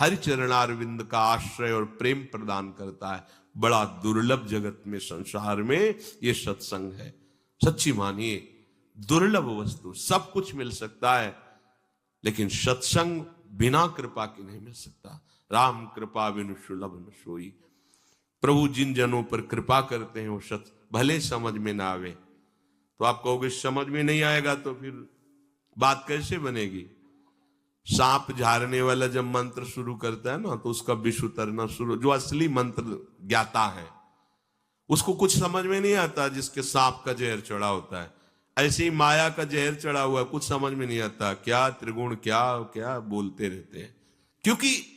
हरि चरणारविंद का आश्रय और प्रेम प्रदान करता है। बड़ा दुर्लभ जगत में, संसार में ये सत्संग है। सच्ची मानिए, दुर्लभ वस्तु, सब कुछ मिल सकता है लेकिन सत्संग बिना कृपा के नहीं मिल सकता। राम कृपा बिनु सुलभ न सोई। प्रभु जिन जनों पर कृपा करते हैं वो भले समझ में ना आवे, तो आप कहोगे समझ में नहीं आएगा तो फिर बात कैसे बनेगी। सांप झाड़ने वाला जब मंत्र शुरू करता है ना, तो उसका विष उतरना शुरू, जो असली मंत्र ज्ञाता है उसको कुछ समझ में नहीं आता, जिसके सांप का जहर चढ़ा होता है। ऐसे ही माया का जहर चढ़ा हुआ है, कुछ समझ में नहीं आता, क्या त्रिगुण क्या क्या बोलते रहते हैं। क्योंकि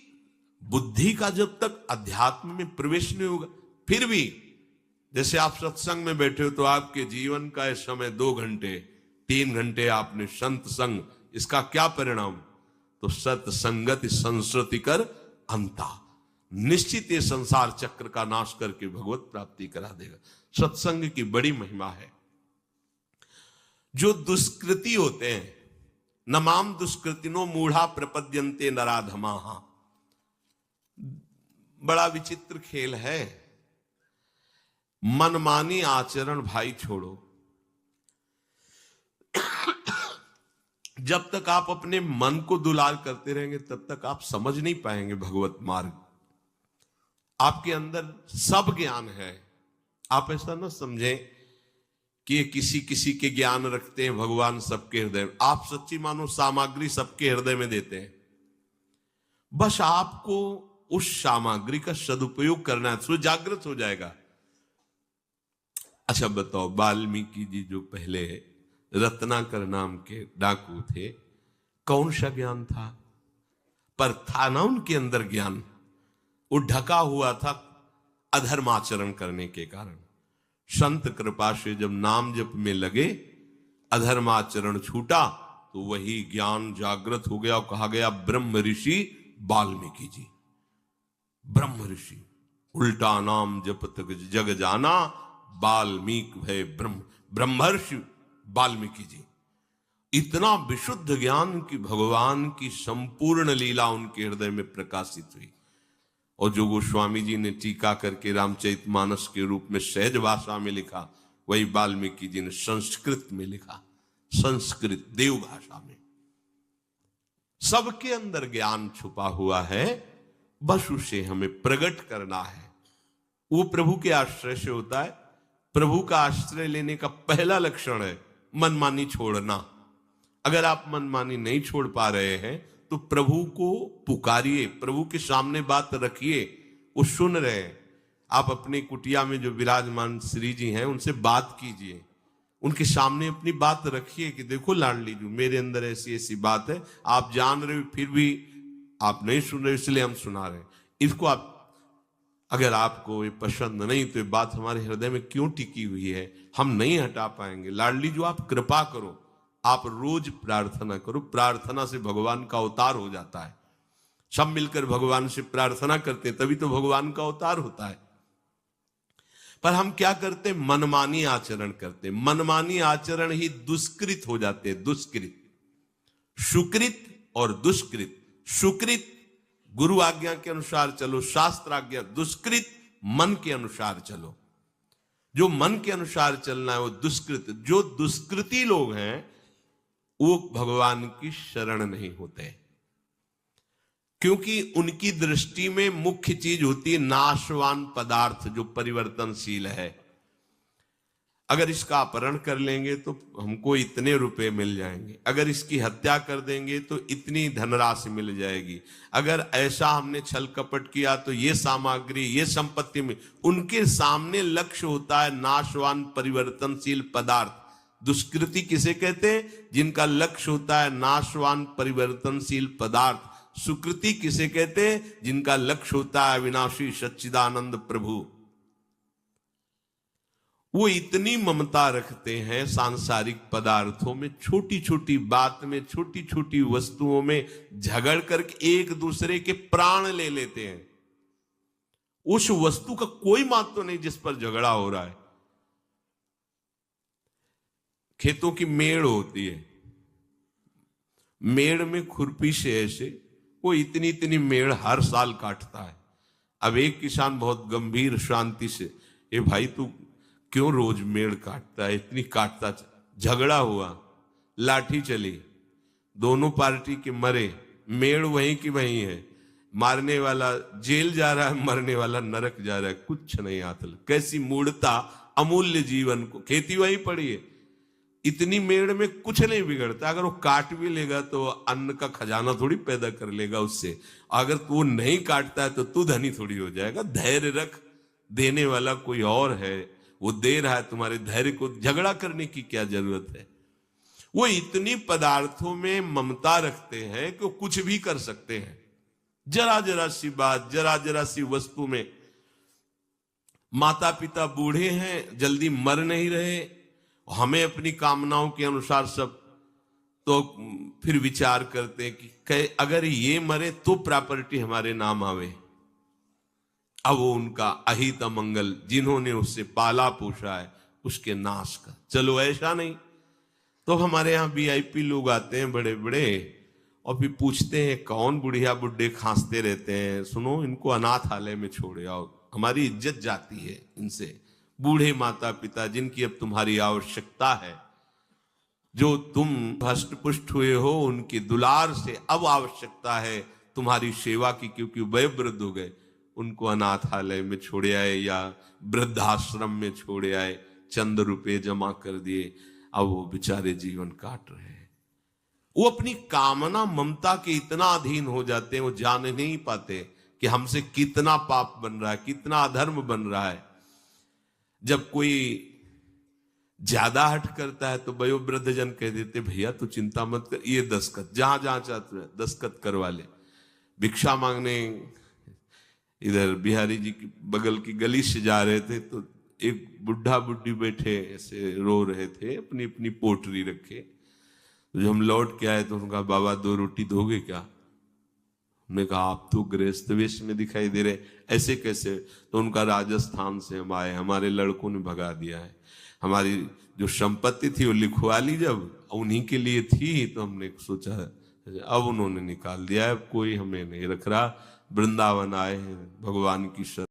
बुद्धि का जब तक अध्यात्म में प्रवेश नहीं होगा, फिर भी जैसे आप सत्संग में बैठे हो तो आपके जीवन का इस समय 2 घंटे 3 घंटे आपने संत संग, इसका क्या परिणाम? तो सत्संगति संस्कृति कर अंता, निश्चित ये संसार चक्र का नाश करके भगवत प्राप्ति करा देगा। सत्संग की बड़ी महिमा है। जो दुष्कृति होते हैं, नमाम दुष्कृतिनो मूढ़ा प्रपद्यन्ते नराधमाः, बड़ा विचित्र खेल है। मनमानी आचरण भाई छोड़ो। जब तक आप अपने मन को दुलार करते रहेंगे तब तक आप समझ नहीं पाएंगे भगवत मार्ग। आपके अंदर सब ज्ञान है, आप ऐसा ना समझें कि किसी किसी के ज्ञान रखते हैं, भगवान सबके हृदय में। आप सच्ची मानो सामग्री सबके हृदय में देते हैं, बस आपको उस सामग्री का सदुपयोग करना है, तो जागृत हो जाएगा। अच्छा बताओ, वाल्मीकि जी जो पहले रत्नाकर नाम के डाकू थे, कौन सा ज्ञान था? पर था ना उनके अंदर ज्ञान, वो ढका हुआ था अधर्माचरण करने के कारण। संत कृपा से जब नाम जप में लगे, अधर्माचरण छूटा, तो वही ज्ञान जागृत हो गया और कहा गया ब्रह्म ऋषि वाल्मीकि जी। ब्रह्म ऋषि, उल्टा नाम जपत जग जाना, वाल्मीकि भय ब्रह्मर्षि वाल्मीकि जी। इतना विशुद्ध ज्ञान की भगवान की संपूर्ण लीला उनके हृदय में प्रकाशित हुई। और जो गोस्वामी जी ने टीका करके रामचरितमानस के रूप में सहज भाषा में लिखा, वही वाल्मीकि जी ने संस्कृत में लिखा, संस्कृत देव भाषा में। सबके अंदर ज्ञान छुपा हुआ है, बस उसे हमें प्रकट करना है। वो प्रभु के आश्रय से होता है। प्रभु का आश्रय लेने का पहला लक्षण है मनमानी छोड़ना। अगर आप मनमानी नहीं छोड़ पा रहे हैं तो प्रभु को पुकारिए, प्रभु के सामने बात रखिए, वो सुन रहे हैं। आप अपनी कुटिया में जो विराजमान श्री जी हैं उनसे बात कीजिए, उनके सामने अपनी बात रखिए कि देखो लाडली जी, मेरे अंदर ऐसी ऐसी बात है, आप जान रहे हो फिर भी आप नहीं सुन रहे, इसलिए हम सुना रहे हैं। इसको आप, अगर आपको ये पसंद नहीं तो ये बात हमारे हृदय में क्यों टिकी हुई है, हम नहीं हटा पाएंगे। लाडली जो आप कृपा करो, आप रोज प्रार्थना करो, प्रार्थना से भगवान का अवतार हो जाता है। सब मिलकर भगवान से प्रार्थना करते हैं, तभी तो भगवान का अवतार होता है। पर हम क्या करते हैं? मनमानी आचरण करते हैं। मनमानी आचरण ही दुष्कृत हो जाते हैं। दुष्कृत, सुकृत और दुष्कृत। सुकृत गुरु आज्ञा के अनुसार चलो, शास्त्र आज्ञा। दुष्कृत मन के अनुसार चलो। जो मन के अनुसार चलना है वो दुष्कृत। जो दुष्कृति लोग हैं वो भगवान की शरण नहीं होते, क्योंकि उनकी दृष्टि में मुख्य चीज होती है नाशवान पदार्थ, जो परिवर्तनशील है। अगर इसका अपहरण कर लेंगे तो हमको इतने रुपए मिल जाएंगे, अगर इसकी हत्या कर देंगे तो इतनी धनराशि मिल जाएगी, अगर ऐसा हमने छल कपट किया तो ये सामग्री, ये संपत्ति में। उनके सामने लक्ष्य होता है नाशवान परिवर्तनशील पदार्थ। दुष्कृति किसे कहते हैं? जिनका लक्ष्य होता है नाशवान परिवर्तनशील पदार्थ। सुकृति किसे कहते हैं? जिनका लक्ष्य होता है अविनाशी सच्चिदानंद प्रभु। वो इतनी ममता रखते हैं सांसारिक पदार्थों में, छोटी छोटी बात में, छोटी छोटी वस्तुओं में झगड़ करके एक दूसरे के प्राण ले लेते हैं। उस वस्तु का कोई महत्व नहीं जिस पर झगड़ा हो रहा है। खेतों की मेड़ होती है, मेड़ में खुरपी से ऐसे वो इतनी इतनी मेड़ हर साल काटता है। अब एक किसान बहुत गंभीर शांति से, ए भाई तू क्यों रोज मेड़ काटता है, इतनी काटता, झगड़ा हुआ, लाठी चली, दोनों पार्टी के मरे, मेड़ वहीं की वहीं है, मारने वाला जेल जा रहा है, मरने वाला नरक जा रहा है, कुछ नहीं हासिल। कैसी मूढ़ता, अमूल्य जीवन को, खेती वहीं पड़ी है, इतनी मेड़ में कुछ नहीं बिगड़ता। अगर वो काट भी लेगा तो अन्न का खजाना थोड़ी पैदा कर लेगा उससे, अगर तू नहीं काटता है तो तू धनी थोड़ी हो जाएगा। धैर्य रख, देने वाला कोई और है, वो दे रहा है, तुम्हारे धैर्य को झगड़ा करने की क्या जरूरत है। वो इतनी पदार्थों में ममता रखते हैं कि वो कुछ भी कर सकते हैं। जरा जरा सी बात, जरा जरा सी वस्तु में, माता पिता बूढ़े हैं, जल्दी मर नहीं रहे, हमें अपनी कामनाओं के अनुसार सब, तो फिर विचार करते हैं कि अगर ये मरे तो प्रॉपर्टी हमारे नाम आवे। अब वो उनका अहित अमंगल, जिन्होंने उससे पाला पोषा है, उसके नाश का। चलो ऐसा नहीं तो हमारे यहाँ वीआईपी लोग आते हैं बड़े बड़े, और फिर पूछते हैं कौन बुढ़िया बुड्ढे खांसते रहते हैं, सुनो इनको अनाथालय में छोड़ आओ, हमारी इज्जत जाती है इनसे। बूढ़े माता पिता जिनकी अब तुम्हारी आवश्यकता है, जो तुम हष्ट पुष्ट हुए हो, उनके दुलार से अब आवश्यकता है तुम्हारी सेवा की, क्योंकि वयोवृद्ध हो गए, उनको अनाथालय में छोड़े आए या वृद्धाश्रम में छोड़े आए, चंद रुपए जमा कर दिए, अब वो बेचारे जीवन काट रहे हैं। वो अपनी कामना ममता के इतना अधीन हो जाते हैं, वो जान नहीं पाते कि हमसे कितना पाप बन रहा है, कितना अधर्म बन रहा है। जब कोई ज्यादा हट करता है तो वयोवृद्ध जन कह देते, भैया तू चिंता मत कर, ये दस्तखत जहां जहां चाहते हैं दस्तखत करवा ले। भिक्षा मांगने इधर बिहारी जी की बगल की गली से जा रहे थे तो एक बुढ़ा बुढ़ी बैठे ऐसे रो रहे थे, अपनी अपनी पोटरी रखे। तो जब हम लौट के आए तो उनका, बाबा 2 रोटी दोगे क्या? हमने कहा आप तो गृहस्थ वेश में दिखाई दे रहे, ऐसे कैसे? तो उनका, राजस्थान से हम आए, हमारे लड़कों ने भगा दिया है, हमारी जो संपत्ति थी वो लिखवा ली, जब उन्हीं के लिए थी तो हमने सोचा अब उन्होंने निकाल दिया है, कोई हमें नहीं रख रहा। वृंदावन आए हैं, भगवान की शरण